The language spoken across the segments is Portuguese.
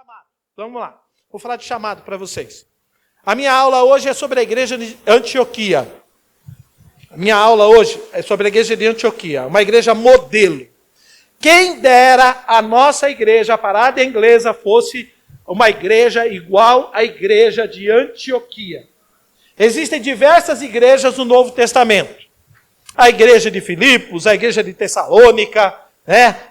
chamado. Vamos lá. Vou falar de chamado para vocês. A minha aula hoje é sobre a igreja de Antioquia. A minha aula hoje é sobre a igreja de Antioquia, uma igreja modelo. Quem dera a nossa igreja, a Parada Inglesa, fosse uma igreja igual à igreja de Antioquia. Existem diversas igrejas no Novo Testamento. A igreja de Filipos, a igreja de Tessalônica,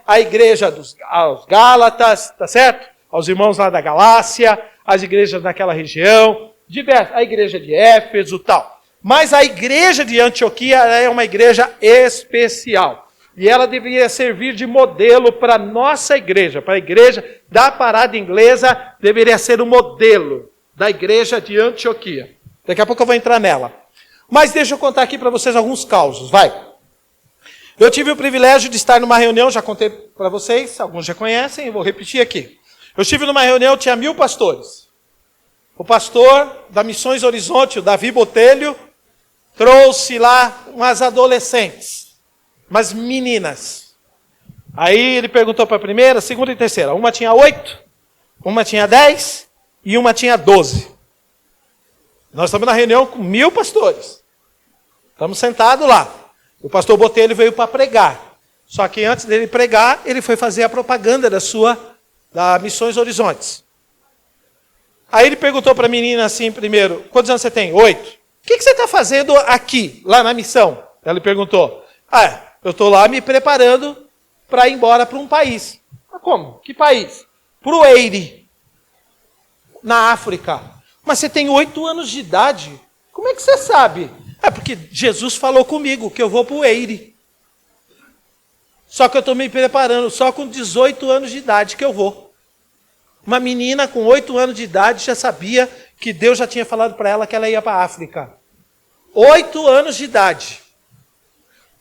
a igreja aos Gálatas, tá certo? Aos irmãos lá da Galácia, as igrejas daquela região, diversas, a igreja de Éfeso e tal. Mas a igreja de Antioquia é uma igreja especial. E ela deveria servir de modelo para a nossa igreja, para a igreja da Parada Inglesa, deveria ser o modelo da igreja de Antioquia. Daqui a pouco eu vou entrar nela. Mas deixa eu contar aqui para vocês alguns causos, vai. Eu tive o privilégio de estar numa reunião, já contei para vocês, alguns já conhecem, eu vou repetir aqui. Eu estive numa reunião, tinha 1000 pastores. O pastor da Missões Horizonte, o Davi Botelho, trouxe lá umas adolescentes, umas meninas. Aí ele perguntou para a primeira, segunda e terceira. Uma tinha 8, uma tinha 10 e uma tinha 12. Nós estamos na reunião com 1000 pastores. Estamos sentados lá. O pastor Botelho veio para pregar. Só que antes dele pregar, ele foi fazer a propaganda da Missões Horizontes. Aí ele perguntou para a menina assim primeiro, quantos anos você tem? 8. O que você está fazendo aqui, lá na missão? Ela perguntou. Eu estou lá me preparando para ir embora para um país. Como? Que país? Para o Eire, na África. Mas você tem 8 anos de idade. Como é que você sabe? Porque Jesus falou comigo que eu vou para o Eire. Só que eu estou me preparando, só com 18 anos de idade que eu vou. Uma menina com 8 anos de idade já sabia que Deus já tinha falado para ela que ela ia para a África. 8 anos de idade.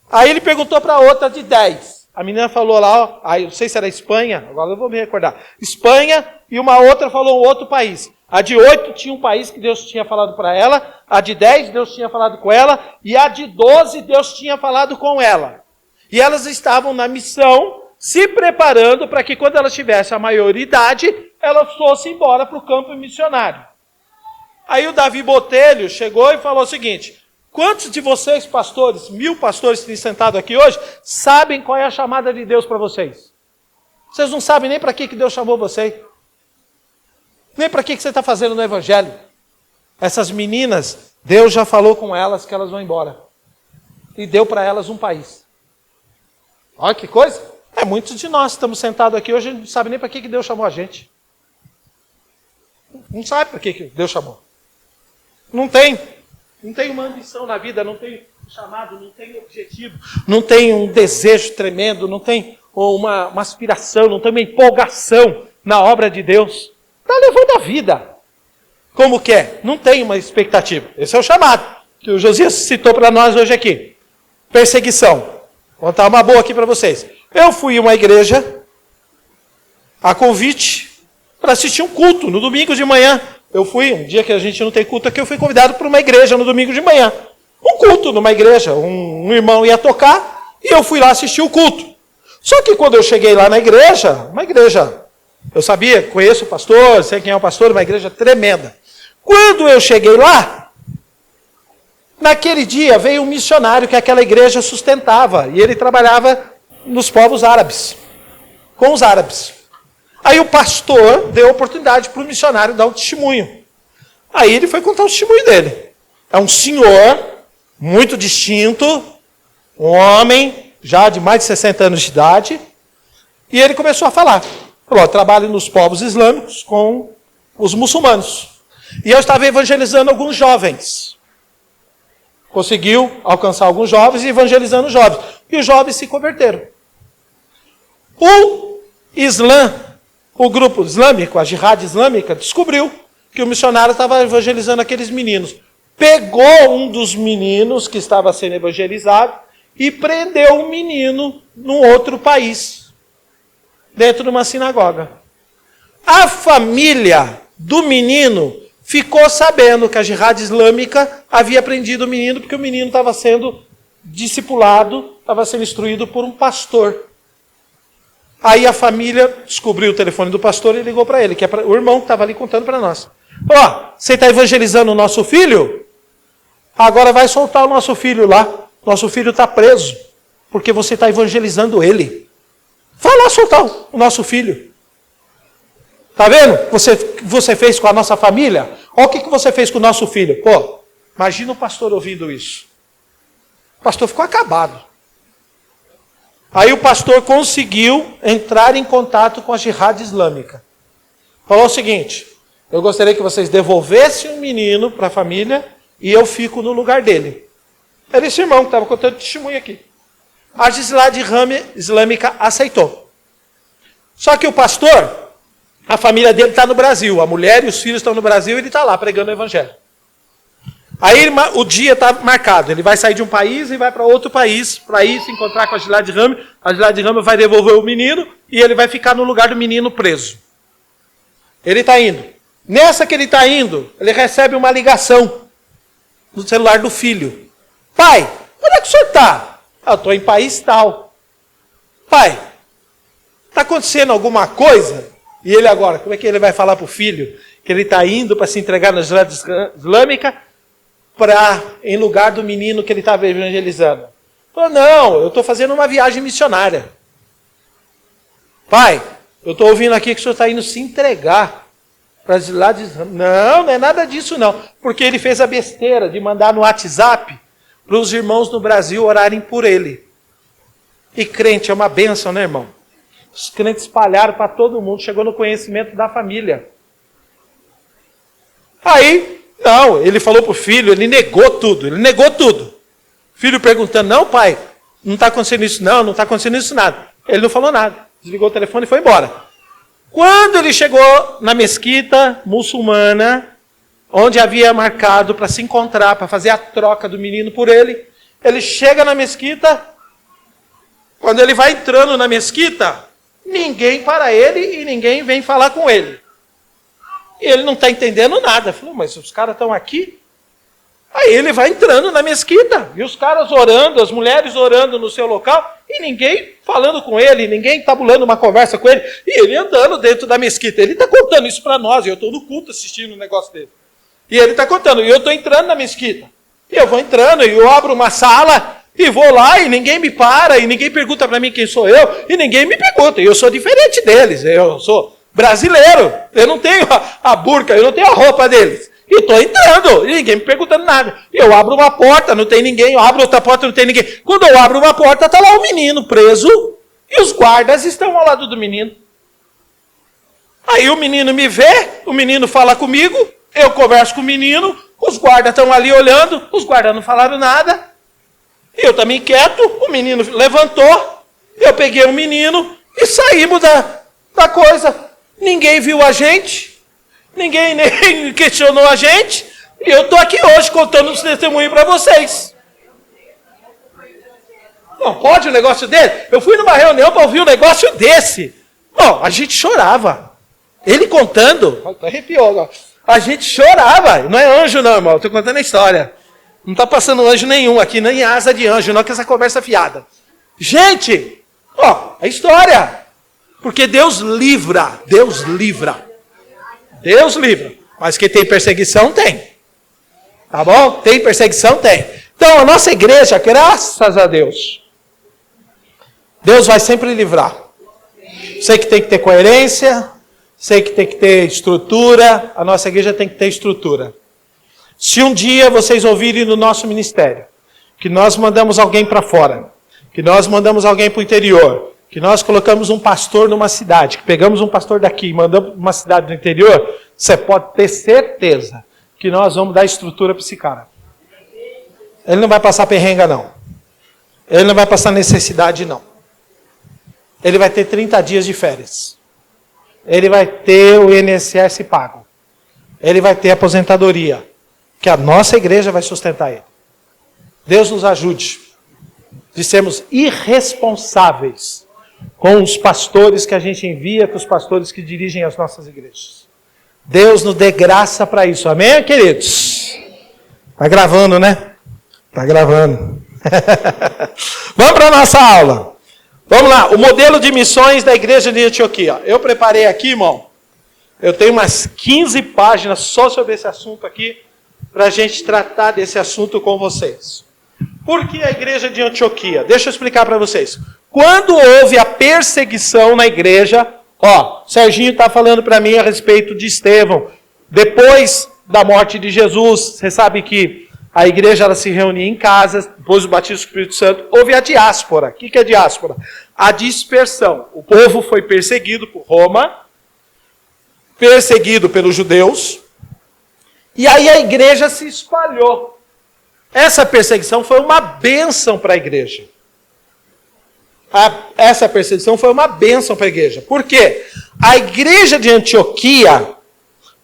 Aí ele perguntou para outra de 10. A menina falou lá, eu não sei se era Espanha, agora eu vou me recordar. Espanha, e uma outra falou outro país. A de 8 tinha um país que Deus tinha falado para ela, a de 10 Deus tinha falado com ela, e a de 12 Deus tinha falado com ela. E elas estavam na missão, se preparando para que quando elas tivessem a maioridade, elas fossem embora para o campo missionário. Aí o Davi Botelho chegou e falou o seguinte, quantos de vocês, pastores, 1000 pastores que têm sentado aqui hoje, sabem qual é a chamada de Deus para vocês? Vocês não sabem nem para que Deus chamou vocês. Nem para que você está fazendo no Evangelho. Essas meninas, Deus já falou com elas que elas vão embora. E deu para elas um país. Olha que coisa. Muitos de nós estamos sentados aqui hoje, não sabe nem para que Deus chamou a gente. Não sabe para que Deus chamou. Não tem uma ambição na vida, não tem chamado, não tem objetivo, não tem um desejo tremendo, não tem uma aspiração, não tem uma empolgação na obra de Deus. Está levando a vida. Como que é? Não tem uma expectativa. Esse é o chamado que o Josias citou para nós hoje aqui. Perseguição. Vou contar uma boa aqui para vocês. Eu fui a uma igreja, a convite, para assistir um culto no domingo de manhã. Eu fui, um dia que a gente não tem culto aqui, eu fui convidado para uma igreja no domingo de manhã. Um culto numa igreja, um irmão ia tocar, e eu fui lá assistir o culto. Só que quando eu cheguei lá na igreja, uma igreja, eu sabia, conheço o pastor, sei quem é o pastor, uma igreja tremenda. Quando eu cheguei lá, naquele dia veio um missionário que aquela igreja sustentava, e ele trabalhava nos povos árabes, com os árabes. Aí o pastor deu oportunidade para o missionário dar um testemunho. Aí ele foi contar o testemunho dele. É um senhor, muito distinto, um homem, já de mais de 60 anos de idade, e ele começou a falar. Falou, trabalho nos povos islâmicos com os muçulmanos. E eu estava evangelizando alguns jovens. Conseguiu alcançar alguns jovens e evangelizando os jovens. E os jovens se converteram. O grupo islâmico, a jihad islâmica, descobriu que o missionário estava evangelizando aqueles meninos. Pegou um dos meninos que estava sendo evangelizado e prendeu o menino num outro país, dentro de uma sinagoga. A família do menino ficou sabendo que a jihad islâmica havia prendido o menino porque o menino estava sendo discipulado, estava sendo instruído por um pastor. Aí a família descobriu o telefone do pastor e ligou para ele, que é o irmão que estava ali contando para nós. Ó, você está evangelizando o nosso filho? Agora vai soltar o nosso filho lá. Nosso filho está preso, porque você está evangelizando ele. Vai lá soltar o nosso filho. Está vendo o que você fez com a nossa família? Olha o que você fez com o nosso filho. Pô, imagina o pastor ouvindo isso. O pastor ficou acabado. Aí o pastor conseguiu entrar em contato com a Jihad Islâmica. Falou o seguinte: eu gostaria que vocês devolvessem o menino para a família e eu fico no lugar dele. Era esse irmão que estava contando testemunho aqui. A Jihad Islâmica aceitou. Só que o pastor, a família dele está no Brasil. A mulher e os filhos estão no Brasil e ele está lá pregando o evangelho. Aí o dia está marcado. Ele vai sair de um país e vai para outro país para ir se encontrar com a Jihad Islâmica. A Jihad Islâmica vai devolver o menino e ele vai ficar no lugar do menino preso. Ele está indo. Nessa que ele está indo, ele recebe uma ligação no celular do filho. Pai, onde é que o senhor está? Eu estou em país tal. Pai, está acontecendo alguma coisa? E ele agora, como é que ele vai falar para o filho que ele está indo para se entregar na Jihad Islâmica em lugar do menino que ele estava evangelizando? Falou, não, eu estou fazendo uma viagem missionária. Pai, eu estou ouvindo aqui que o senhor está indo se entregar para as Jihad Islâmica. Não, não é nada disso não. Porque ele fez a besteira de mandar no WhatsApp para os irmãos no Brasil orarem por ele. E crente é uma bênção, né, irmão? Os crentes espalharam para todo mundo, chegou no conhecimento da família. Aí, não, ele falou para o filho, ele negou tudo. O filho perguntando, não, pai, não está acontecendo isso, não está acontecendo isso nada. Ele não falou nada, desligou o telefone e foi embora. Quando ele chegou na mesquita muçulmana, onde havia marcado para se encontrar, para fazer a troca do menino por ele, ele chega na mesquita, quando ele vai entrando na mesquita, ninguém para ele e ninguém vem falar com ele. E ele não está entendendo nada. Falou, mas os caras estão aqui? Aí ele vai entrando na mesquita, e os caras orando, as mulheres orando no seu local, e ninguém falando com ele, ninguém tabulando uma conversa com ele, e ele andando dentro da mesquita. Ele está contando isso para nós, e eu estou no culto assistindo o negócio dele. E ele está contando, e eu estou entrando na mesquita. E eu vou entrando, e eu abro uma sala, e vou lá, e ninguém me para, e ninguém pergunta para mim quem sou eu, e ninguém me pergunta. E eu sou diferente deles, eu sou brasileiro, eu não tenho a burca, eu não tenho a roupa deles. E estou entrando, e ninguém me perguntando nada. E eu abro uma porta, não tem ninguém, eu abro outra porta, não tem ninguém. Quando eu abro uma porta, está lá o menino preso, e os guardas estão ao lado do menino. Aí o menino me vê, o menino fala comigo, eu converso com o menino, os guardas estão ali olhando, os guardas não falaram nada. Eu também quieto, o menino levantou, eu peguei o menino e saímos da coisa. Ninguém viu a gente, ninguém nem questionou a gente, e eu estou aqui hoje contando os testemunhos para vocês. Não pode um negócio desse? Eu fui numa reunião para ouvir um negócio desse. Bom, a gente chorava. Ele contando, arrepiou agora. A gente chorava. Não é anjo não, irmão, estou contando a história. Não está passando anjo nenhum aqui, nem asa de anjo, não, que essa conversa é fiada. Gente, ó, a história. Porque Deus livra. Deus livra. Mas que tem perseguição, tem. Tá bom? Tem perseguição, tem. Então, a nossa igreja, graças a Deus, Deus vai sempre livrar. Sei que tem que ter coerência, sei que tem que ter estrutura, a nossa igreja tem que ter estrutura. Se um dia vocês ouvirem no nosso ministério que nós mandamos alguém para fora, que nós mandamos alguém para o interior, que nós colocamos um pastor numa cidade, que pegamos um pastor daqui e mandamos para uma cidade do interior, você pode ter certeza que nós vamos dar estrutura para esse cara. Ele não vai passar perrenga, não. Ele não vai passar necessidade, não. Ele vai ter 30 dias de férias. Ele vai ter o INSS pago. Ele vai ter aposentadoria, que a nossa igreja vai sustentar ele. Deus nos ajude de sermos irresponsáveis com os pastores que a gente envia, com os pastores que dirigem as nossas igrejas. Deus nos dê graça para isso. Amém, queridos? Está gravando, né? Está gravando. Vamos para a nossa aula. Vamos lá, o modelo de missões da igreja de Antioquia. Eu preparei aqui, irmão, eu tenho umas 15 páginas só sobre esse assunto aqui, para a gente tratar desse assunto com vocês. Por que a igreja de Antioquia? Deixa eu explicar para vocês. Quando houve a perseguição na igreja, Serginho está falando para mim a respeito de Estevão. Depois da morte de Jesus, você sabe que a igreja ela se reunia em casas, depois do batismo do Espírito Santo, houve a diáspora. O que é diáspora? A dispersão. O povo foi perseguido por Roma, perseguido pelos judeus, e aí a igreja se espalhou. Essa perseguição foi uma bênção para a igreja. Essa perseguição foi uma bênção para a igreja. Por quê? A igreja de Antioquia,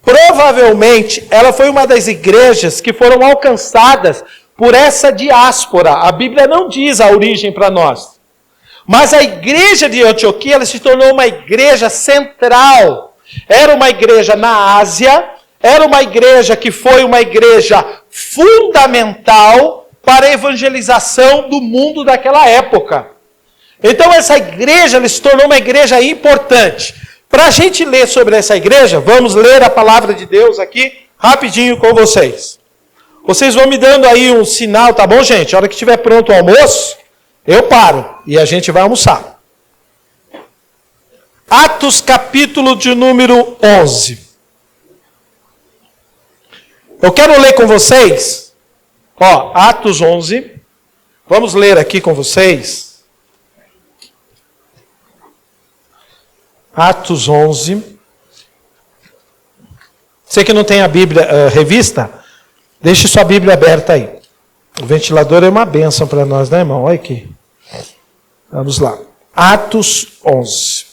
provavelmente, ela foi uma das igrejas que foram alcançadas por essa diáspora. A Bíblia não diz a origem para nós. Mas a igreja de Antioquia, ela se tornou uma igreja central. Era uma igreja na Ásia, era uma igreja que foi uma igreja fundamental para a evangelização do mundo daquela época. Então essa igreja ela se tornou uma igreja importante. Para a gente ler sobre essa igreja, vamos ler a palavra de Deus aqui rapidinho com vocês. Vocês vão me dando aí um sinal, tá bom, gente? A hora que estiver pronto o almoço, eu paro e a gente vai almoçar. Atos capítulo de número 11. Eu quero ler com vocês, Atos 11. Vamos ler aqui com vocês. Atos 11. Você que não tem a Bíblia revista, deixe sua Bíblia aberta aí. O ventilador é uma bênção para nós, né, irmão? Olha aqui. Vamos lá. Atos 11.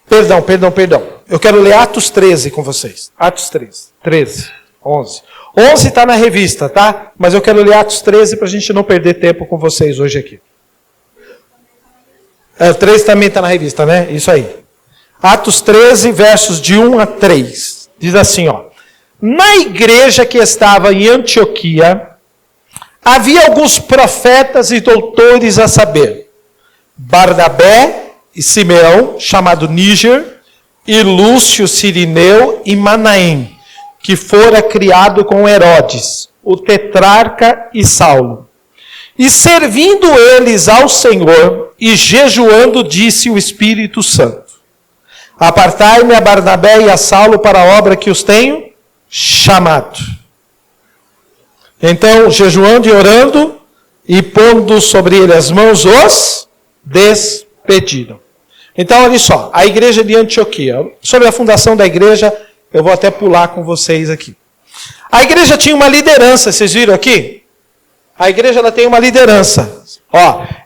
Perdão. Eu quero ler Atos 13 com vocês. Atos 13. 11. 11 está na revista, tá? Mas eu quero ler Atos 13 para a gente não perder tempo com vocês hoje aqui. O 13 também está na revista, né? Isso aí. Atos 13, versos de 1 a 3. Diz assim, Na igreja que estava em Antioquia, havia alguns profetas e doutores, a saber, Barnabé e Simeão, chamado Níger, e Lúcio, Cirineu e Manaém, que fora criado com Herodes, o tetrarca e Saulo. E servindo eles ao Senhor e jejuando, disse o Espírito Santo: Apartai-me a Barnabé e a Saulo para a obra que os tenho chamado. Então, jejuando e orando, e pondo sobre ele as mãos, os despediram. Então, olha só, a igreja de Antioquia. Sobre a fundação da igreja, eu vou até pular com vocês aqui. A igreja tinha uma liderança, vocês viram aqui? A igreja ela tem uma liderança.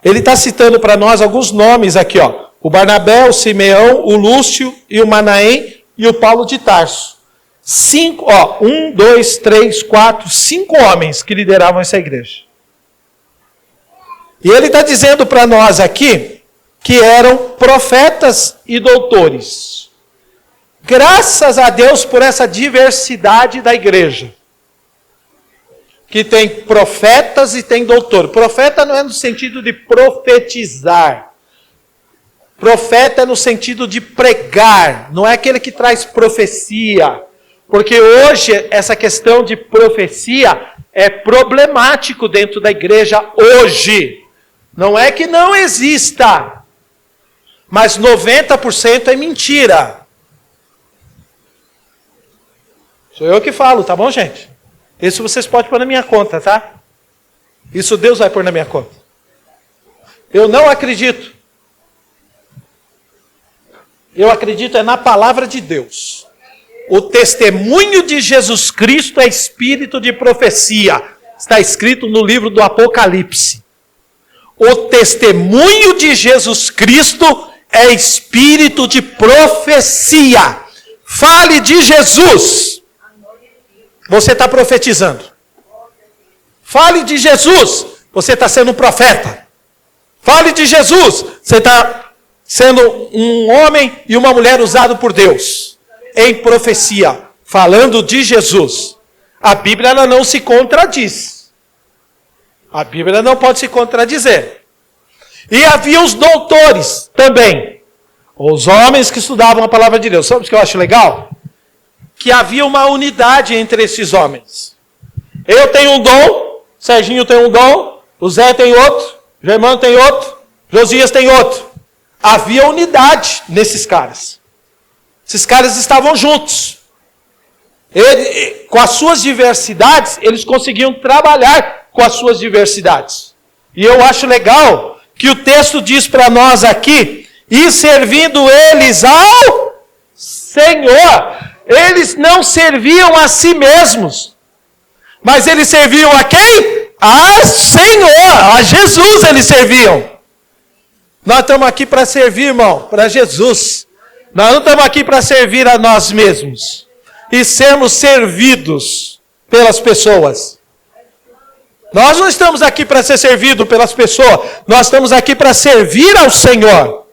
Ele está citando para nós alguns nomes aqui. O Barnabé, o Simeão, o Lúcio e o Manaém e o Paulo de Tarso. 5, 1, 2, 3, 4, 5 homens que lideravam essa igreja. E ele está dizendo para nós aqui que eram profetas e doutores. Graças a Deus por essa diversidade da igreja. Que tem profetas e tem doutor. Profeta não é no sentido de profetizar. Profeta é no sentido de pregar. Não é aquele que traz profecia. Porque hoje essa questão de profecia é problemático dentro da igreja hoje. Não é que não exista. Mas 90% é mentira. Sou eu que falo, tá bom, gente? Isso vocês podem pôr na minha conta, tá? Isso Deus vai pôr na minha conta. Eu não acredito. Eu acredito é na palavra de Deus. O testemunho de Jesus Cristo é espírito de profecia. Está escrito no livro do Apocalipse. O testemunho de Jesus Cristo é espírito de profecia. Fale de Jesus. Você está profetizando. Fale de Jesus. Você está sendo um profeta. Fale de Jesus. Você está sendo um homem e uma mulher usado por Deus. Em profecia. Falando de Jesus. A Bíblia ela não se contradiz. A Bíblia não pode se contradizer. E havia os doutores também. Os homens que estudavam a palavra de Deus. Sabe o que eu acho legal? Que havia uma unidade entre esses homens. Eu tenho um dom, Serginho tem um dom, o Zé tem outro, o Germano tem outro, Josias tem outro. Havia unidade nesses caras. Esses caras estavam juntos. Com as suas diversidades, eles conseguiam trabalhar com as suas diversidades. E eu acho legal que o texto diz para nós aqui, e servindo eles ao Senhor. Eles não serviam a si mesmos, mas eles serviam a quem? A Senhor, a Jesus eles serviam. Nós estamos aqui para servir, irmão, para Jesus. Nós não estamos aqui para servir a nós mesmos e sermos servidos pelas pessoas. Nós não estamos aqui para ser servidos pelas pessoas, nós estamos aqui para servir ao Senhor.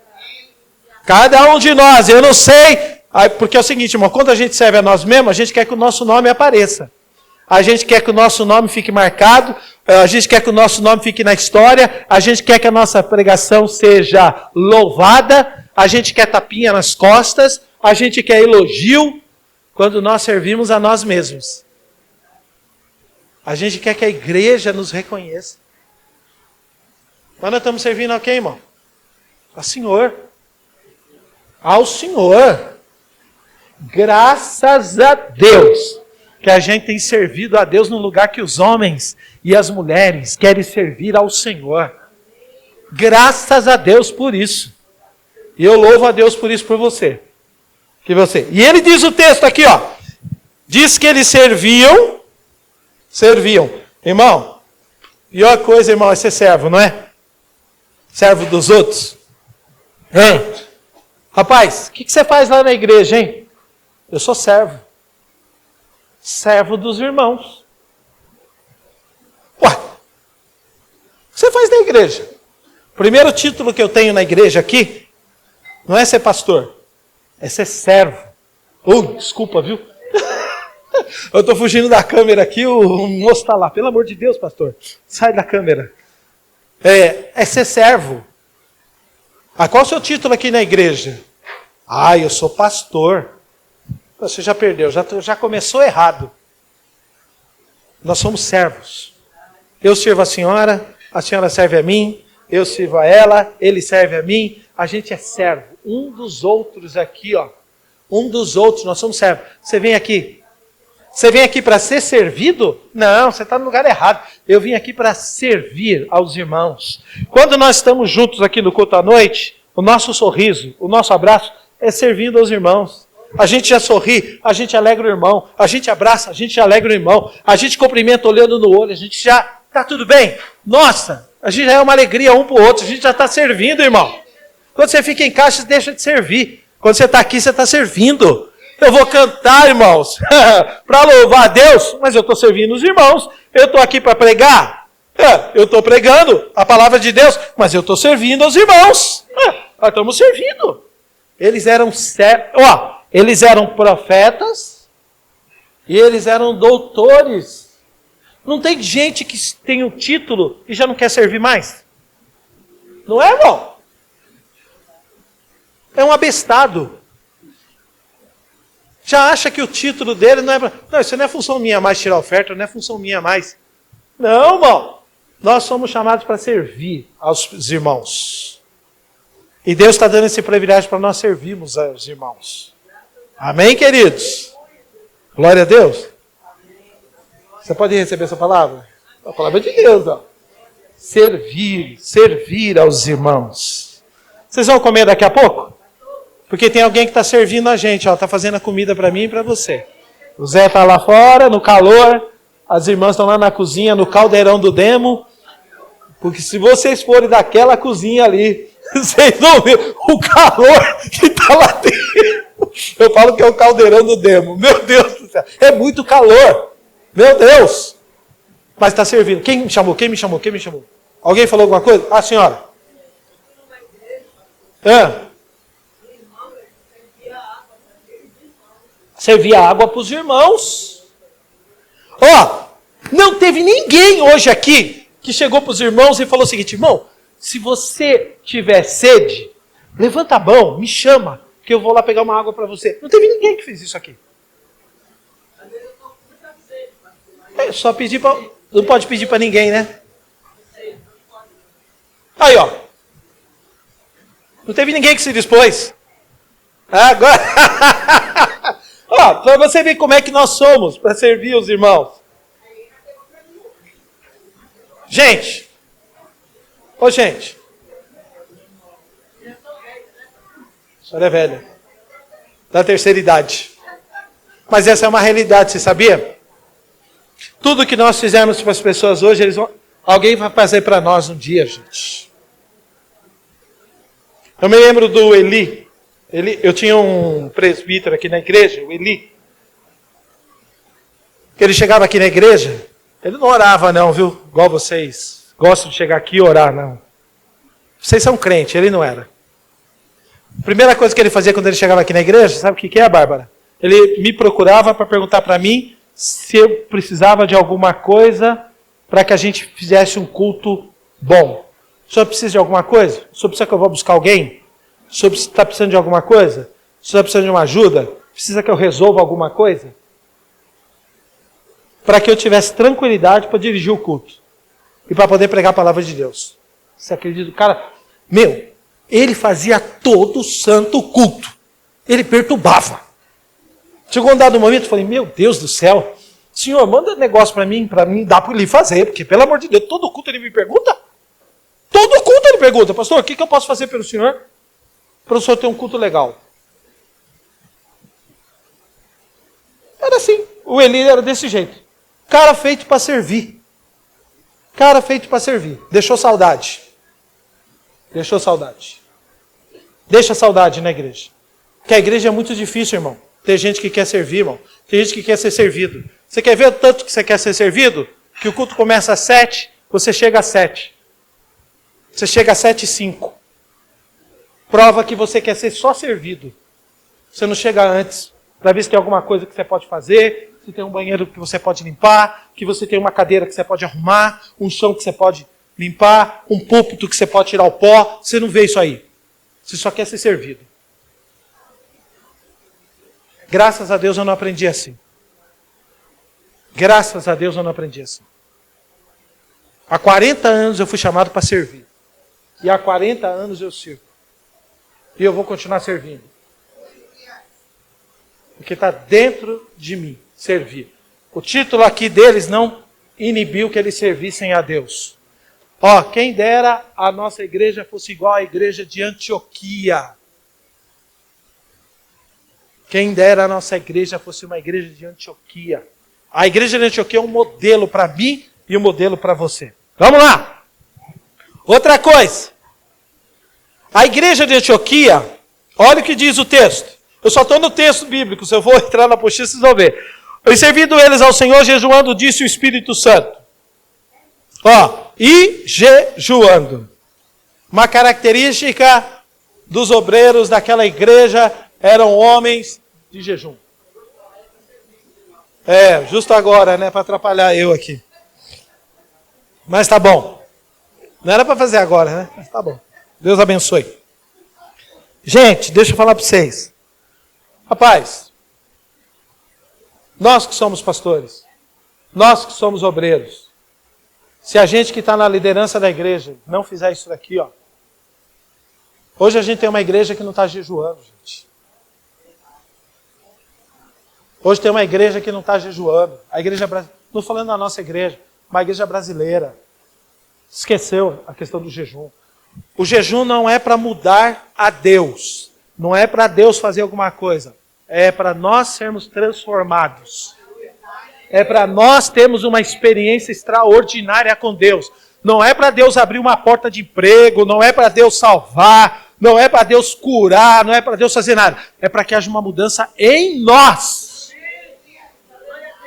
Cada um de nós, eu não sei, porque é o seguinte, irmão, quando a gente serve a nós mesmos, a gente quer que o nosso nome apareça. A gente quer que o nosso nome fique marcado, a gente quer que o nosso nome fique na história, a gente quer que a nossa pregação seja louvada, a gente quer tapinha nas costas, a gente quer elogio, quando nós servimos a nós mesmos. A gente quer que a igreja nos reconheça. Mas nós estamos servindo a quem, irmão? Ao Senhor. Ao Senhor. Graças a Deus que a gente tem servido a Deus no lugar que os homens e as mulheres querem servir ao Senhor. Graças a Deus por isso. E eu louvo a Deus por isso, por você. E ele diz o texto aqui, ó. Diz que eles serviam. Irmão, pior coisa, irmão, é ser servo, não é? Servo dos outros. Rapaz, o que você faz lá na igreja, hein? Eu sou servo. Servo dos irmãos. Ué, o que você faz na igreja? O primeiro título que eu tenho na igreja aqui, não é ser pastor, é ser servo. Desculpa, viu? Eu estou fugindo da câmera aqui, o moço está lá. Pelo amor de Deus, pastor, sai da câmera. É ser servo. Qual é o seu título aqui na igreja? Eu sou pastor. Você já perdeu, já começou errado. Nós somos servos. Eu sirvo a senhora serve a mim, eu sirvo a ela, ele serve a mim. A gente é servo. Um dos outros aqui, ó. Um dos outros, nós somos servos. Você vem aqui para ser servido? Não, você está no lugar errado. Eu vim aqui para servir aos irmãos. Quando nós estamos juntos aqui no culto à noite, o nosso sorriso, o nosso abraço é servindo aos irmãos. A gente já sorri, a gente alegra o irmão, a gente abraça, a gente alegra o irmão, a gente cumprimenta olhando no olho, a gente já, tá tudo bem? Nossa, a gente já é uma alegria um para o outro, a gente já está servindo, irmão. Quando você fica em casa, você deixa de servir. Quando você está aqui, você está servindo. Eu vou cantar, irmãos, para louvar a Deus, mas eu estou servindo os irmãos. Eu estou aqui para pregar, eu estou pregando a palavra de Deus, mas eu estou servindo aos irmãos. Nós estamos servindo. Eles eram eles eram profetas e eles eram doutores. Não tem gente que tem um título e já não quer servir mais? Não é, irmão? É um abestado. Já acha que o título dele não é... Não, isso não é função minha mais tirar oferta, não é função minha mais. Não, irmão. Nós somos chamados para servir aos irmãos. E Deus está dando esse privilégio para nós servirmos aos irmãos. Amém, queridos? Glória a Deus. Você pode receber essa palavra? A palavra de Deus, ó. Servir aos irmãos. Vocês vão comer daqui a pouco? Porque tem alguém que está servindo a gente, ó, está fazendo a comida para mim e para você. O Zé está lá fora, no calor, as irmãs estão lá na cozinha, no caldeirão do demo. Porque se vocês forem daquela cozinha ali, vocês vão ver o calor que está lá dentro. Eu falo que é o caldeirão do demo. Meu Deus do céu, é muito calor. Meu Deus. Mas está servindo. Quem me chamou? Alguém falou alguma coisa? Ah, senhora. Servia água para os irmãos. Não teve ninguém hoje aqui que chegou para os irmãos e falou o seguinte: irmão, se você tiver sede, levanta a mão, me chama, que eu vou lá pegar uma água para você. Não teve ninguém que fez isso aqui. É só pedir para... Não pode pedir para ninguém, né? Aí, ó. Não teve ninguém que se dispôs. Agora... Ó, para você ver como é que nós somos para servir os irmãos. Gente. Ô, gente. A senhora é velha. Da terceira idade. Mas essa é uma realidade, você sabia? Tudo que nós fizermos para as pessoas hoje, alguém vai fazer para nós um dia, gente. Eu me lembro do Eli. Eu tinha um presbítero aqui na igreja, o Eli. Ele chegava aqui na igreja, ele não orava não, viu? Igual vocês gostam de chegar aqui e orar, não. Vocês são crentes, ele não era. A primeira coisa que ele fazia quando ele chegava aqui na igreja, sabe o que é, Bárbara? Ele me procurava para perguntar para mim se eu precisava de alguma coisa para que a gente fizesse um culto bom. O senhor precisa de alguma coisa? O senhor precisa que eu vá buscar alguém? O senhor está precisando de alguma coisa? O senhor precisa de uma ajuda? Precisa que eu resolva alguma coisa? Para que eu tivesse tranquilidade para dirigir o culto. E para poder pregar a palavra de Deus. Você acredita? Cara, ele fazia todo santo culto. Ele perturbava. Chegou um dado momento, eu falei, meu Deus do céu, senhor, manda negócio para mim dá para ele fazer, porque pelo amor de Deus, todo culto ele me pergunta. Todo culto ele pergunta, pastor, o que eu posso fazer pelo senhor? Para o senhor ter um culto legal. Era assim, o Eli era desse jeito. Cara feito para servir. Cara feito para servir. Deixou saudade. Deixou saudade. Deixa saudade na igreja. Porque a igreja é muito difícil, irmão. Tem gente que quer servir, irmão. Tem gente que quer ser servido. Você quer ver o tanto que você quer ser servido? Que o culto começa às 7, você chega às 7. Você chega às 7h05. Prova que você quer ser só servido. Você não chega antes. Para ver se tem alguma coisa que você pode fazer. Se tem um banheiro que você pode limpar. Que você tem uma cadeira que você pode arrumar. Um chão que você pode limpar. Um púlpito que você pode tirar o pó. Você não vê isso aí. Você só quer ser servido. Graças a Deus eu não aprendi assim. Graças a Deus eu não aprendi assim. Há 40 anos eu fui chamado para servir. E há 40 anos eu sirvo. E eu vou continuar servindo. Porque está dentro de mim, servir. O título aqui deles não inibiu que eles servissem a Deus. Ó, quem dera a nossa igreja fosse igual à igreja de Antioquia. Quem dera a nossa igreja fosse uma igreja de Antioquia. A igreja de Antioquia é um modelo para mim e um modelo para você. Vamos lá. Outra coisa. A igreja de Antioquia, olha o que diz o texto. Eu só estou no texto bíblico, se eu vou entrar na apostila, vocês vão ver. E servindo eles ao Senhor, jejuando, disse o Espírito Santo. Ó, e jejuando. Uma característica dos obreiros daquela igreja eram homens de jejum. Justo agora, né, para atrapalhar eu aqui. Mas tá bom. Não era para fazer agora, né? Mas tá bom. Deus abençoe. Gente, deixa eu falar para vocês. Rapaz, nós que somos pastores, nós que somos obreiros, se a gente que está na liderança da igreja não fizer isso daqui, ó. Hoje a gente tem uma igreja que não está jejuando, gente. Hoje tem uma igreja que não está jejuando. A igreja brasileira, não falando da nossa igreja, uma igreja brasileira. Esqueceu a questão do jejum. O jejum não é para mudar a Deus. Não é para Deus fazer alguma coisa. É para nós sermos transformados. É para nós termos uma experiência extraordinária com Deus. Não é para Deus abrir uma porta de emprego. Não é para Deus salvar. Não é para Deus curar. Não é para Deus fazer nada. É para que haja uma mudança em nós.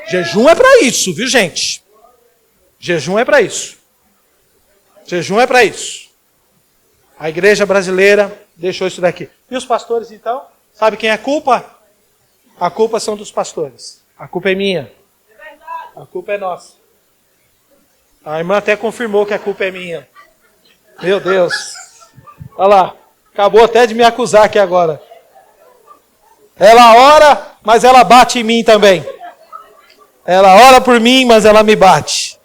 Jejum é para isso, viu, gente? Jejum é para isso. Jejum é para isso. A igreja brasileira deixou isso daqui. E os pastores, então? Sabe quem é a culpa? A culpa são dos pastores. A culpa é minha. A culpa é nossa. A irmã até confirmou que a culpa é minha. Meu Deus. Olha lá. Acabou até de me acusar aqui agora. Ela ora, mas ela bate em mim também. Ela ora por mim, mas ela me bate.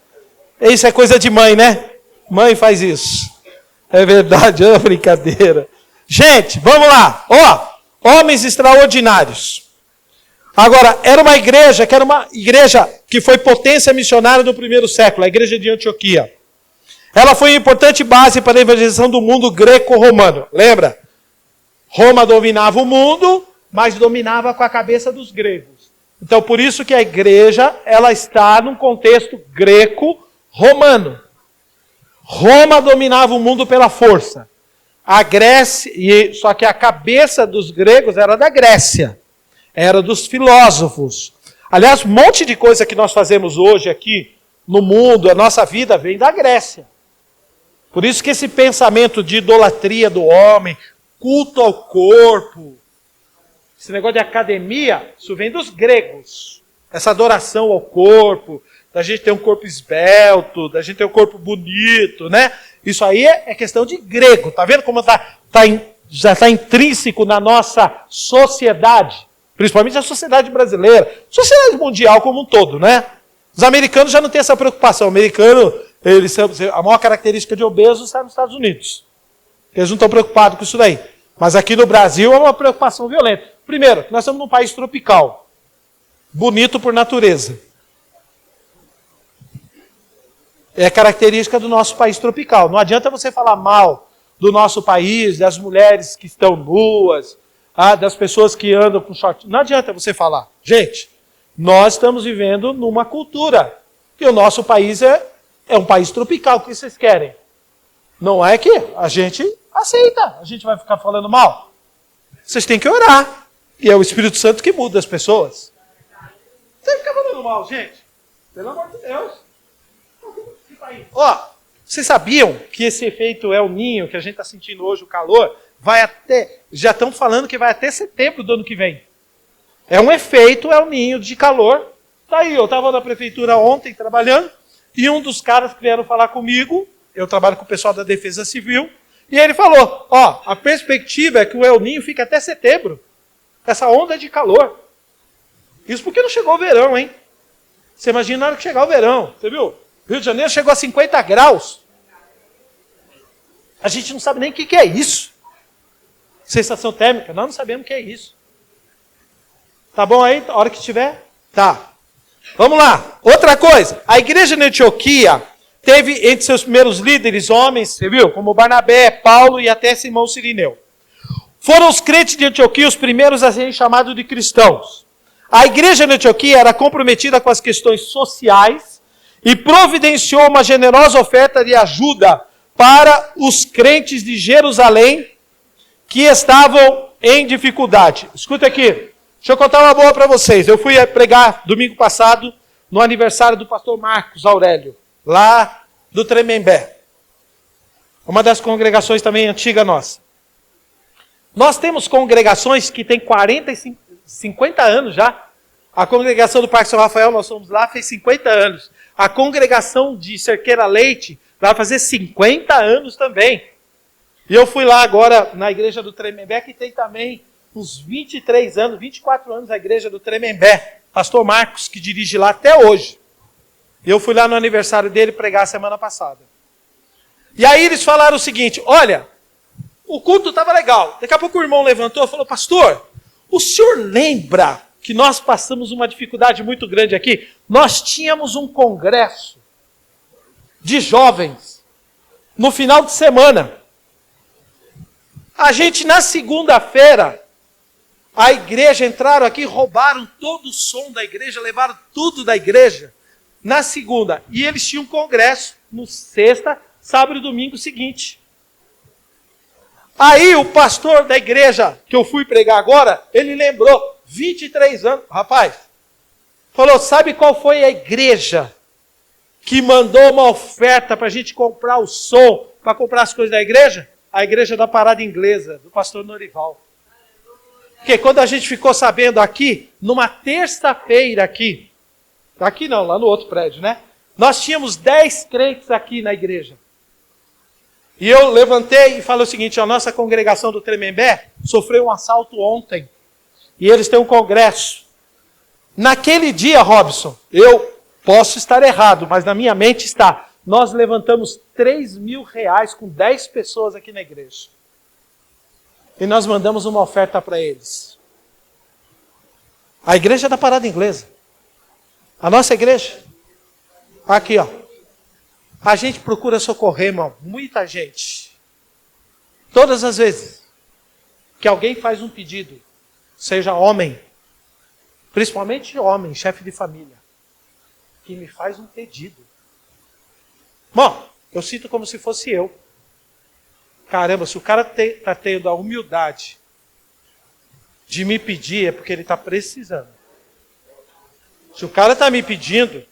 Isso é coisa de mãe, né? Mãe faz isso. É verdade, é brincadeira. Gente, vamos lá. Homens extraordinários. Agora, era uma igreja que foi potência missionária no primeiro século, a igreja de Antioquia. Ela foi uma importante base para a evangelização do mundo greco-romano. Lembra? Roma dominava o mundo, mas dominava com a cabeça dos gregos. Então, por isso que a igreja, ela está num contexto greco-romano. Roma dominava o mundo pela força. A Grécia, só que a cabeça dos gregos era da Grécia. Era dos filósofos. Aliás, um monte de coisa que nós fazemos hoje aqui no mundo, a nossa vida, vem da Grécia. Por isso que esse pensamento de idolatria do homem, culto ao corpo, esse negócio de academia, isso vem dos gregos. Essa adoração ao corpo, da gente ter um corpo esbelto, da gente ter um corpo bonito, né? Isso aí é questão de grego. Tá vendo como já está intrínseco na nossa sociedade? Principalmente a sociedade brasileira. Sociedade mundial como um todo, né? Os americanos já não têm essa preocupação. O americano, a maior característica de obeso está nos Estados Unidos. Eles não estão preocupados com isso daí. Mas aqui no Brasil é uma preocupação violenta. Primeiro, nós estamos num país tropical. Bonito por natureza. É característica do nosso país tropical. Não adianta você falar mal do nosso país, das mulheres que estão nuas, das pessoas que andam com short. Não adianta você falar. Gente, nós estamos vivendo numa cultura. E o nosso país é um país tropical. O que vocês querem? Não é que a gente aceita. A gente vai ficar falando mal. Vocês têm que orar. E é o Espírito Santo que muda as pessoas. Você fica falando mal, gente. Pelo amor de Deus. Vocês sabiam que esse efeito El Niño, que a gente está sentindo hoje, o calor, já estão falando que vai até setembro do ano que vem. É um efeito El Niño de calor. Tá aí, eu estava na prefeitura ontem trabalhando, e um dos caras que vieram falar comigo, eu trabalho com o pessoal da Defesa Civil, e ele falou, a perspectiva é que o El Niño fica até setembro. Essa onda de calor. Isso porque não chegou o verão, hein? Você imagina na hora que chegar o verão, você viu? Rio de Janeiro chegou a 50 graus. A gente não sabe nem o que é isso. Sensação térmica, nós não sabemos o que é isso. Tá bom aí? A hora que tiver? Tá. Vamos lá. Outra coisa. A igreja de Antioquia teve entre seus primeiros líderes homens, você viu? Como Barnabé, Paulo e até Simão Cirineu. Foram os crentes de Antioquia os primeiros a serem chamados de cristãos. A igreja de Antioquia era comprometida com as questões sociais e providenciou uma generosa oferta de ajuda para os crentes de Jerusalém que estavam em dificuldade. Escuta aqui, deixa eu contar uma boa para vocês. Eu fui pregar domingo passado no aniversário do pastor Marcos Aurélio, lá do Tremembé. Uma das congregações também antiga nossa. Nós temos congregações que têm 40 e 50 anos já. A congregação do Parque São Rafael, nós fomos lá, fez 50 anos. A congregação de Cerqueira Leite vai fazer 50 anos também. E eu fui lá agora na igreja do Tremembé, que tem também uns 23 anos, 24 anos a igreja do Tremembé. Pastor Marcos, que dirige lá até hoje. E eu fui lá no aniversário dele pregar semana passada. E aí eles falaram o seguinte, olha, o culto estava legal. Daqui a pouco o irmão levantou e falou, pastor, o senhor lembra que nós passamos uma dificuldade muito grande aqui? Nós tínhamos um congresso de jovens no final de semana. A gente, na segunda-feira, a igreja entraram aqui, roubaram todo o som da igreja, levaram tudo da igreja na segunda. E eles tinham um congresso no sexta, sábado e domingo seguinte. Aí o pastor da igreja que eu fui pregar agora, ele lembrou, 23 anos, rapaz, falou, sabe qual foi a igreja que mandou uma oferta para a gente comprar o som, para comprar as coisas da igreja? A igreja da Parada Inglesa, do pastor Norival. Porque quando a gente ficou sabendo aqui, numa terça-feira aqui não, lá no outro prédio, né? Nós tínhamos 10 crentes aqui na igreja. E eu levantei e falei o seguinte, a nossa congregação do Tremembé sofreu um assalto ontem. E eles têm um congresso. Naquele dia, Robson, eu posso estar errado, mas na minha mente está, nós levantamos R$3.000 com 10 pessoas aqui na igreja. E nós mandamos uma oferta para eles. A igreja da Parada Inglesa. A nossa igreja. Aqui, ó. A gente procura socorrer, irmão, muita gente. Todas as vezes que alguém faz um pedido, seja homem, principalmente homem, chefe de família, que me faz um pedido. Bom, eu sinto como se fosse eu. Caramba, se o cara está tendo a humildade de me pedir, é porque ele está precisando. Se o cara está me pedindo,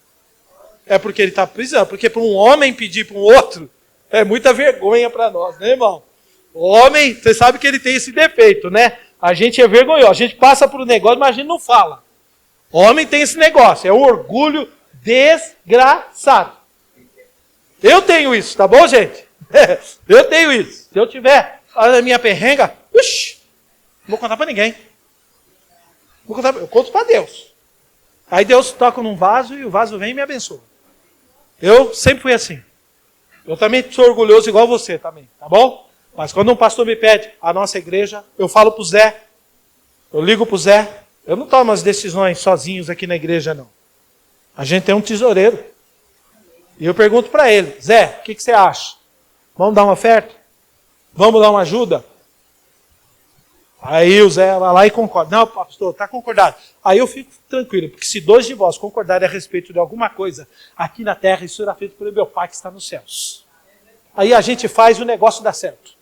é porque ele está precisando. Porque para um homem pedir para um outro, é muita vergonha para nós, né, irmão? O homem, você sabe que ele tem esse defeito, né? A gente é vergonhoso, a gente passa por um negócio, mas a gente não fala. O homem tem esse negócio, é um orgulho desgraçado. Eu tenho isso, tá bom, gente? Eu tenho isso. Se eu tiver a minha perrenga, não vou contar para ninguém. Eu conto para Deus. Aí Deus toca num vaso e o vaso vem e me abençoa. Eu sempre fui assim. Eu também sou orgulhoso igual você também, tá bom? Mas quando um pastor me pede a nossa igreja, eu falo pro Zé, eu ligo pro Zé, eu não tomo as decisões sozinhos aqui na igreja, não. A gente tem um tesoureiro. E eu pergunto para ele, Zé, o que você acha? Vamos dar uma oferta? Vamos dar uma ajuda? Aí o Zé vai lá e concorda. Não, pastor, está concordado. Aí eu fico tranquilo, porque se 2 de vós concordarem a respeito de alguma coisa aqui na terra, isso será feito pelo meu Pai que está nos céus. Aí a gente faz o negócio dar certo.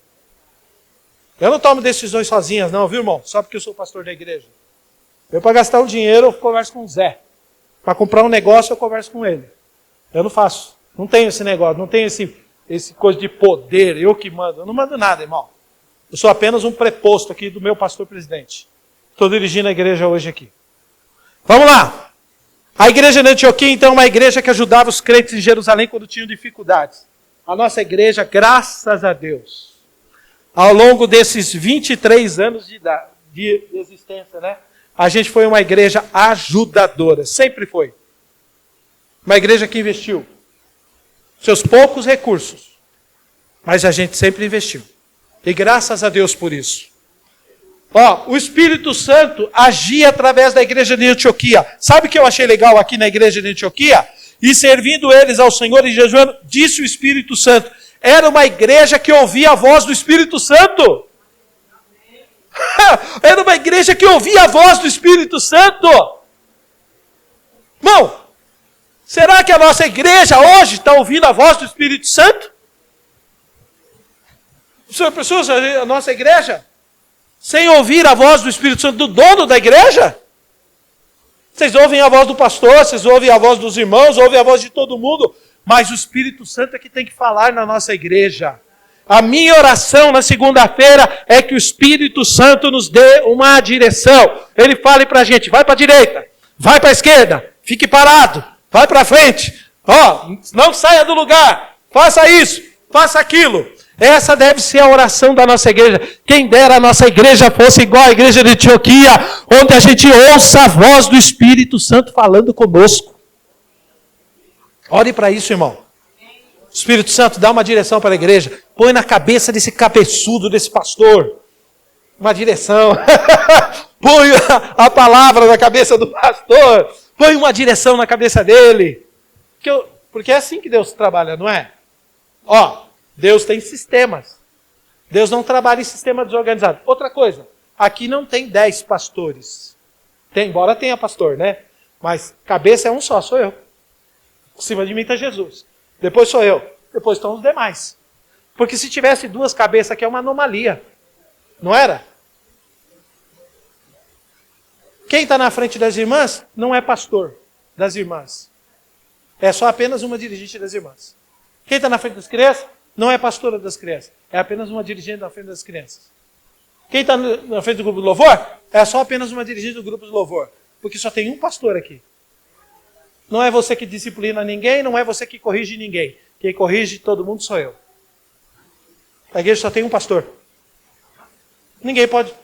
Eu não tomo decisões sozinhas, não, viu, irmão? Só porque eu sou pastor da igreja. Eu, para gastar um dinheiro, eu converso com o Zé. Para comprar um negócio, eu converso com ele. Eu não faço. Não tenho esse negócio, não tenho esse coisa de poder, eu que mando. Eu não mando nada, irmão. Eu sou apenas um preposto aqui do meu pastor presidente. Estou dirigindo a igreja hoje aqui. Vamos lá. A igreja de Antioquia, então, é uma igreja que ajudava os crentes em Jerusalém quando tinham dificuldades. A nossa igreja, graças a Deus, ao longo desses 23 anos de existência, né? A gente foi uma igreja ajudadora. Sempre foi. Uma igreja que investiu seus poucos recursos. Mas a gente sempre investiu. E graças a Deus por isso. O Espírito Santo agia através da igreja de Antioquia. Sabe o que eu achei legal aqui na igreja de Antioquia? E servindo eles ao Senhor e jejuando, disse o Espírito Santo. Era uma igreja que ouvia a voz do Espírito Santo. Era uma igreja que ouvia a voz do Espírito Santo. Irmão, será que a nossa igreja hoje está ouvindo a voz do Espírito Santo? Pessoas, a nossa igreja, sem ouvir a voz do Espírito Santo do dono da igreja? Vocês ouvem a voz do pastor, vocês ouvem a voz dos irmãos, ouvem a voz de todo mundo, mas o Espírito Santo é que tem que falar na nossa igreja. A minha oração na segunda-feira é que o Espírito Santo nos dê uma direção. Ele fale para a gente, vai para a direita, vai para a esquerda, fique parado, vai para frente. Não saia do lugar, faça isso, faça aquilo. Essa deve ser a oração da nossa igreja. Quem dera a nossa igreja fosse igual à igreja de Antioquia, onde a gente ouça a voz do Espírito Santo falando conosco. Ore para isso, irmão. Espírito Santo, dá uma direção para a igreja. Põe na cabeça desse cabeçudo, desse pastor, uma direção. Põe a palavra na cabeça do pastor. Põe uma direção na cabeça dele. Porque é assim que Deus trabalha, não é? Deus tem sistemas. Deus não trabalha em sistema desorganizado. Outra coisa, aqui não tem 10 pastores. Embora tenha pastor, né? Mas cabeça é um só, sou eu. Em cima de mim está Jesus. Depois sou eu. Depois estão os demais. Porque se tivesse 2 cabeças aqui é uma anomalia. Não era? Quem está na frente das irmãs não é pastor das irmãs. É só apenas uma dirigente das irmãs. Quem está na frente das crianças não é pastora das crianças. É apenas uma dirigente na frente das crianças. Quem está na frente do grupo de louvor é só apenas uma dirigente do grupo de louvor. Porque só tem um pastor aqui. Não é você que disciplina ninguém, não é você que corrige ninguém. Quem corrige todo mundo sou eu. A igreja só tem um pastor. Ninguém pode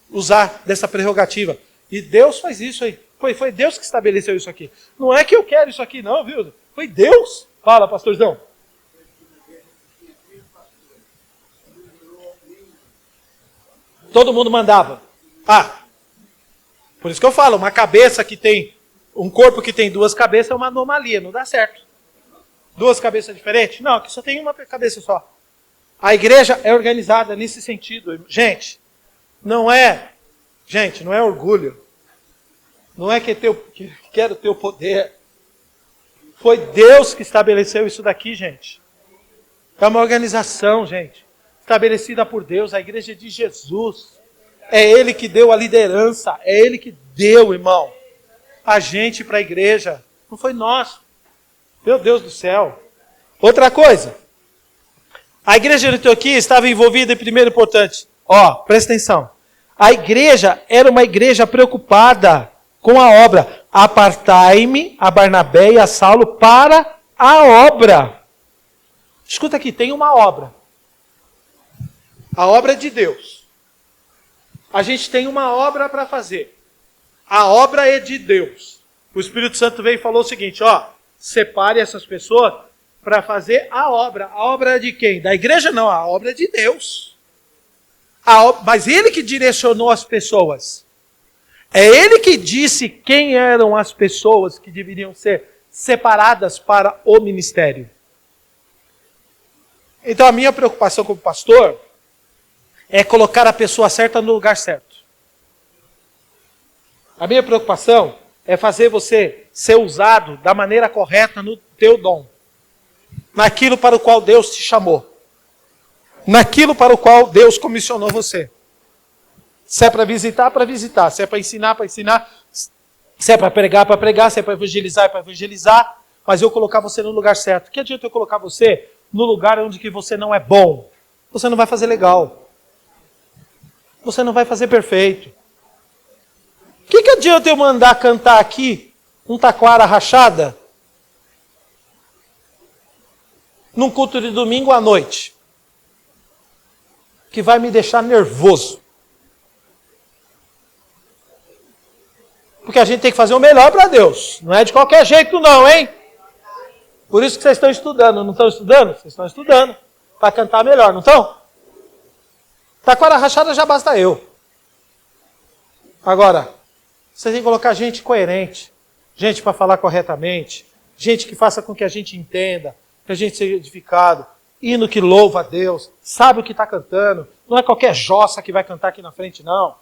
usar dessa prerrogativa. E Deus faz isso aí. Foi Deus que estabeleceu isso aqui. Não é que eu quero isso aqui não, viu? Foi Deus. Fala, pastorzão. Todo mundo mandava. Por isso que eu falo, uma cabeça que tem, um corpo que tem duas cabeças é uma anomalia, não dá certo. Duas cabeças diferentes? Não, aqui só tem uma cabeça só. A igreja é organizada nesse sentido. Gente, não é orgulho. Não é que quero ter o poder. Foi Deus que estabeleceu isso daqui, gente. É uma organização, gente, estabelecida por Deus, a igreja de Jesus. É Ele que deu a liderança, é Ele que deu, irmão, a gente para a igreja. Não foi nós. Meu Deus do céu. Outra coisa. A igreja de Antioquia estava envolvida em primeiro importante. Presta atenção. A igreja era uma igreja preocupada com a obra. Apartai-me a Barnabé e a Saulo para a obra. Escuta aqui, tem uma obra. A obra é de Deus. A gente tem uma obra para fazer. A obra é de Deus. O Espírito Santo veio e falou o seguinte, separe essas pessoas para fazer a obra. A obra é de quem? Da igreja? Não, a obra é de Deus. Mas Ele que direcionou as pessoas. É Ele que disse quem eram as pessoas que deveriam ser separadas para o ministério. Então a minha preocupação como pastor é colocar a pessoa certa no lugar certo. A minha preocupação é fazer você ser usado da maneira correta no teu dom. Naquilo para o qual Deus te chamou. Naquilo para o qual Deus comissionou você. Se é para visitar, para visitar. Se é para ensinar, para ensinar. Se é para pregar, se é para evangelizar, é para evangelizar. Mas eu colocar você no lugar certo. Que adianta eu colocar você no lugar onde que você não é bom? Você não vai fazer legal. Você não vai fazer perfeito. Que adianta eu mandar cantar aqui um taquara rachada num culto de domingo à noite? Que vai me deixar nervoso. Porque a gente tem que fazer o melhor para Deus. Não é de qualquer jeito não, hein? Por isso que vocês estão estudando. Não estão estudando? Vocês estão estudando. Para cantar melhor, não estão? Taquara rachada já basta eu. Agora, você tem que colocar gente coerente. Gente para falar corretamente. Gente que faça com que a gente entenda. Que a gente seja edificado. Hino que louva a Deus. Sabe o que está cantando. Não é qualquer jossa que vai cantar aqui na frente, não.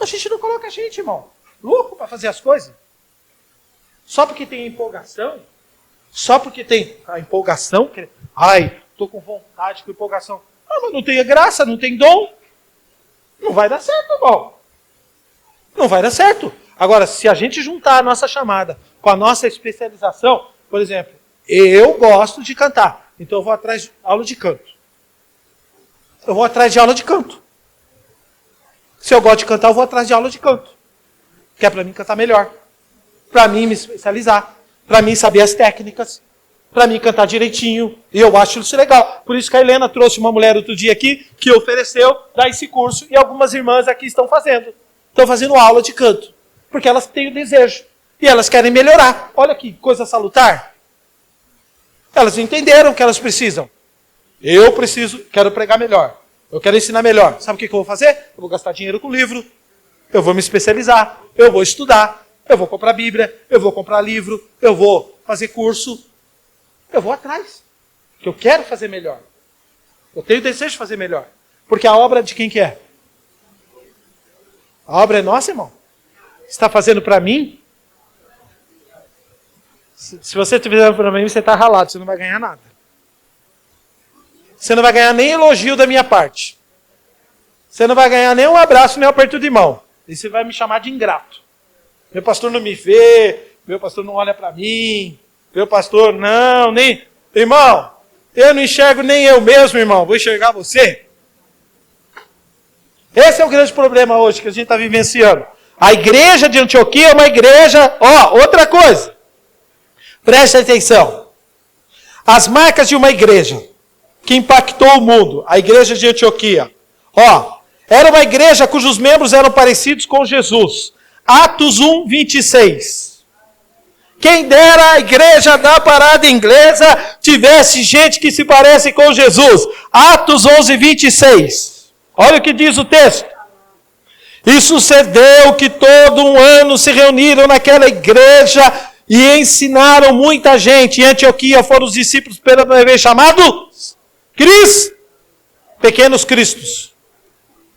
A gente não coloca a gente, irmão, louco para fazer as coisas. Só porque tem empolgação. Só porque tem a empolgação. Estou com vontade, com empolgação. Mas não tem graça, não tem dom. Não vai dar certo, irmão. Não vai dar certo. Agora, se a gente juntar a nossa chamada com a nossa especialização, por exemplo, eu gosto de cantar, então eu vou atrás de aula de canto. Eu vou atrás de aula de canto. Se eu gosto de cantar, eu vou atrás de aula de canto. Que é para mim cantar melhor. Para mim me especializar. Para mim saber as técnicas. Para mim cantar direitinho. E eu acho isso legal. Por isso que a Helena trouxe uma mulher outro dia aqui, que ofereceu dar esse curso, e algumas irmãs aqui estão fazendo. Estão fazendo aula de canto. Porque elas têm o desejo. E elas querem melhorar. Olha que coisa salutar. Elas entenderam que elas precisam. Eu quero pregar melhor. Eu quero ensinar melhor. Sabe o que eu vou fazer? Eu vou gastar dinheiro com livro. Eu vou me especializar. Eu vou estudar. Eu vou comprar Bíblia. Eu vou comprar livro. Eu vou fazer curso. Eu vou atrás. Porque eu quero fazer melhor. Eu tenho desejo de fazer melhor. Porque a obra de quem que é? A obra é nossa, irmão. Você está fazendo para mim? Se você estiver para mim, você está ralado. Você não vai ganhar nada. Você não vai ganhar nem elogio da minha parte. Você não vai ganhar nem um abraço, nem um aperto de mão. E você vai me chamar de ingrato. Meu pastor não me vê, meu pastor não olha para mim, meu pastor não, nem... Irmão, eu não enxergo nem eu mesmo, irmão, vou enxergar você. Esse é o grande problema hoje que a gente está vivenciando. A igreja de Antioquia é uma igreja... outra coisa. Preste atenção. As marcas de uma igreja que impactou o mundo, a igreja de Antioquia. Era uma igreja cujos membros eram parecidos com Jesus. Atos 1, 26. Quem dera a igreja da parada inglesa tivesse gente que se parece com Jesus. Atos 11, 26. Olha o que diz o texto. E sucedeu que todo um ano se reuniram naquela igreja e ensinaram muita gente. Em Antioquia foram os discípulos pela vez chamados pequenos cristos.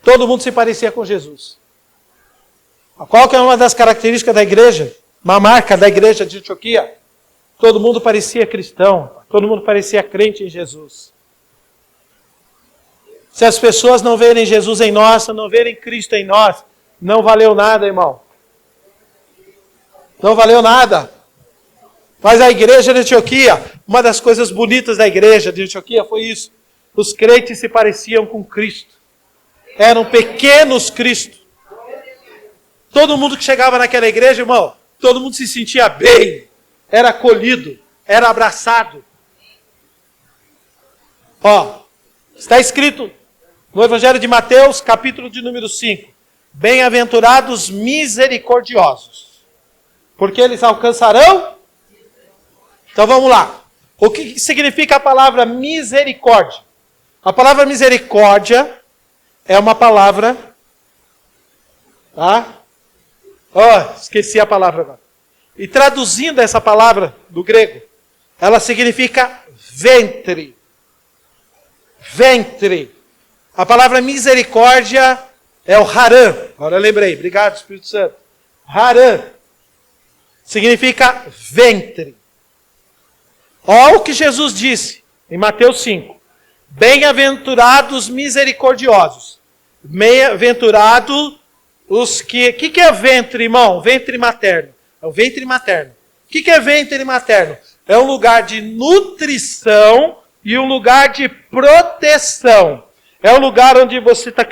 Todo mundo se parecia com Jesus. Qual que é uma das características da igreja? Uma marca da igreja de Antioquia? Todo mundo parecia cristão. Todo mundo parecia crente em Jesus. Se as pessoas não verem Jesus em nós, não verem Cristo em nós, não valeu nada, irmão. Não valeu nada. Mas a igreja de Antioquia, uma das coisas bonitas da igreja de Antioquia foi isso. Os crentes se pareciam com Cristo. Eram pequenos Cristos. Todo mundo que chegava naquela igreja, irmão, todo mundo se sentia bem. Era acolhido, era abraçado. Está escrito no Evangelho de Mateus, capítulo de número 5. Bem-aventurados misericordiosos, porque eles alcançarão... Então vamos lá. O que significa a palavra misericórdia? A palavra misericórdia é uma palavra... esqueci a palavra agora. E traduzindo essa palavra do grego, ela significa ventre. Ventre. A palavra misericórdia é o haran. Agora eu lembrei. Obrigado, Espírito Santo. Haran significa ventre. Olha o que Jesus disse em Mateus 5. Bem-aventurados misericordiosos. Bem-aventurados os que... O que é ventre, irmão? Ventre materno. É o ventre materno. O que é ventre materno? É um lugar de nutrição e um lugar de proteção. É um lugar onde você está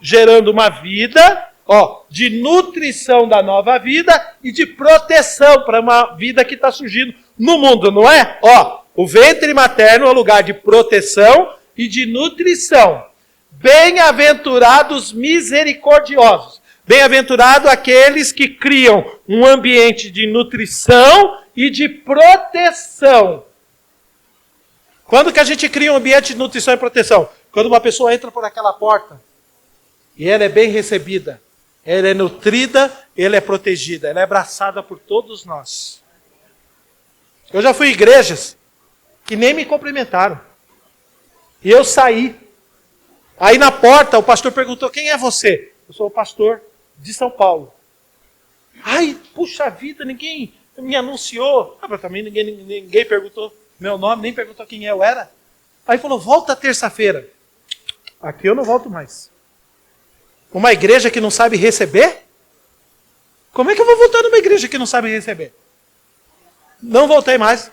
gerando uma vida, de nutrição da nova vida e de proteção para uma vida que está surgindo no mundo, não é? O ventre materno é um lugar de proteção e de nutrição. Bem-aventurados misericordiosos. Bem-aventurados aqueles que criam um ambiente de nutrição e de proteção. Quando que a gente cria um ambiente de nutrição e proteção? Quando uma pessoa entra por aquela porta e ela é bem recebida, ela é nutrida, ela é protegida, ela é abraçada por todos nós. Eu já fui em igrejas que nem me cumprimentaram. E eu saí. Aí na porta o pastor perguntou, quem é você? Eu sou o pastor de São Paulo. Ai, puxa vida, ninguém me anunciou. Mas também ninguém perguntou meu nome, nem perguntou quem eu era. Aí falou, volta terça-feira. Aqui eu não volto mais. Uma igreja que não sabe receber? Como é que eu vou voltar numa igreja que não sabe receber? Não voltei mais.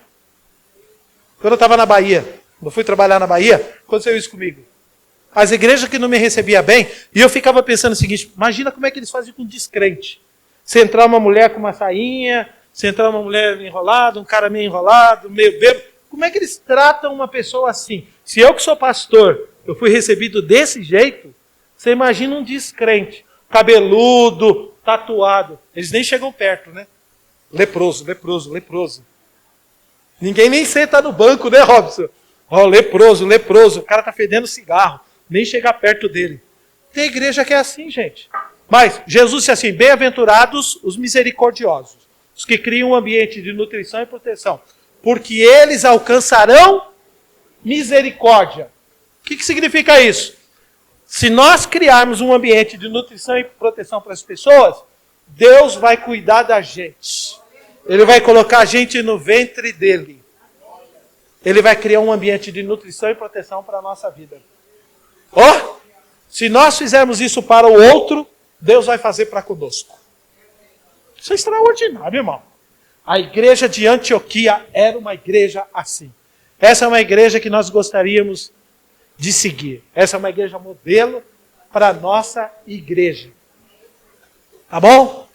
Quando eu estava na Bahia, eu fui trabalhar na Bahia, aconteceu isso comigo. As igrejas que não me recebiam bem, e eu ficava pensando o seguinte, imagina como é que eles fazem com descrente. Se entrar uma mulher com uma sainha, se entrar uma mulher enrolada, um cara meio enrolado, meio bêbado, como é que eles tratam uma pessoa assim? Se eu que sou pastor, eu fui recebido desse jeito, você imagina um descrente, cabeludo, tatuado. Eles nem chegam perto, né? Leproso, leproso, leproso. Ninguém nem senta no banco, né, Robson? Leproso, leproso. O cara tá fedendo cigarro. Nem chegar perto dele. Tem igreja que é assim, gente. Mas Jesus disse assim, bem-aventurados os misericordiosos, os que criam um ambiente de nutrição e proteção, porque eles alcançarão misericórdia. O que significa isso? Se nós criarmos um ambiente de nutrição e proteção para as pessoas, Deus vai cuidar da gente. Ele vai colocar a gente no ventre dele. Ele vai criar um ambiente de nutrição e proteção para a nossa vida. Se nós fizermos isso para o outro, Deus vai fazer para conosco. Isso é extraordinário, irmão. A igreja de Antioquia era uma igreja assim. Essa é uma igreja que nós gostaríamos de seguir. Essa é uma igreja modelo para a nossa igreja. Tá bom?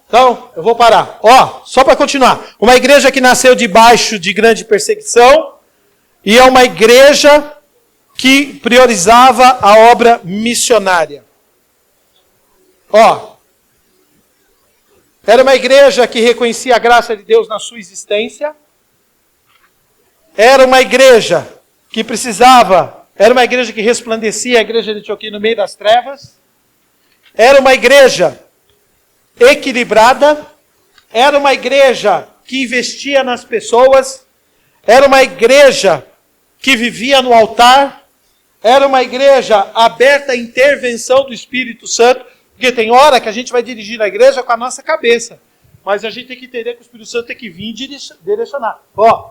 Então, eu vou parar. Só para continuar. Uma igreja que nasceu debaixo de grande perseguição e é uma igreja que priorizava a obra missionária. Era uma igreja que reconhecia a graça de Deus na sua existência. Era uma igreja que era uma igreja que resplandecia, a igreja de Antioquia, no meio das trevas. Era uma igreja equilibrada. Era uma igreja que investia nas pessoas. Era uma igreja que vivia no altar. Era uma igreja aberta à intervenção do Espírito Santo. Porque tem hora que a gente vai dirigir a igreja com a nossa cabeça. Mas a gente tem que entender que o Espírito Santo tem que vir e direcionar.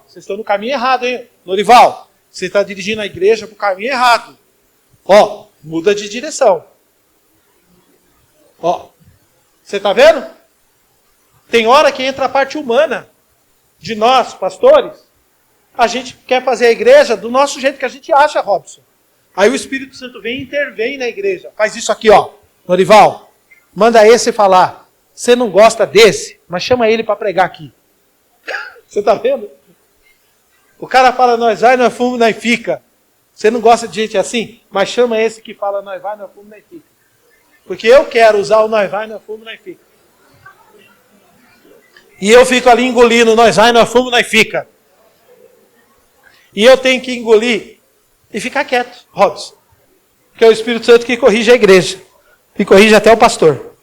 Vocês estão no caminho errado, hein? Norival, você está dirigindo a igreja para o caminho errado. Muda de direção. Você está vendo? Tem hora que entra a parte humana de nós, pastores. A gente quer fazer a igreja do nosso jeito que a gente acha, Robson. Aí o Espírito Santo vem e intervém na igreja. Faz isso aqui, Norival, manda esse falar. Você não gosta desse, mas chama ele para pregar aqui. Você está vendo? O cara fala, nós vai, nós fomos, nós fica. Você não gosta de gente assim? Mas chama esse que fala, nós vai, nós fomos, nós fica. Porque eu quero usar o nós vai, nós fomos, nós fica. E eu fico ali engolindo, nós vai, nós fomos, nós fica. E eu tenho que engolir e ficar quieto, Robson. Porque é o Espírito Santo que corrige a igreja. E corrige até o pastor.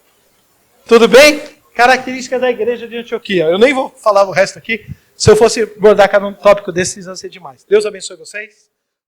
Tudo bem? Característica da igreja de Antioquia. Eu nem vou falar o resto aqui. Se eu fosse abordar cada um tópico desses, ia ser demais. Deus abençoe vocês.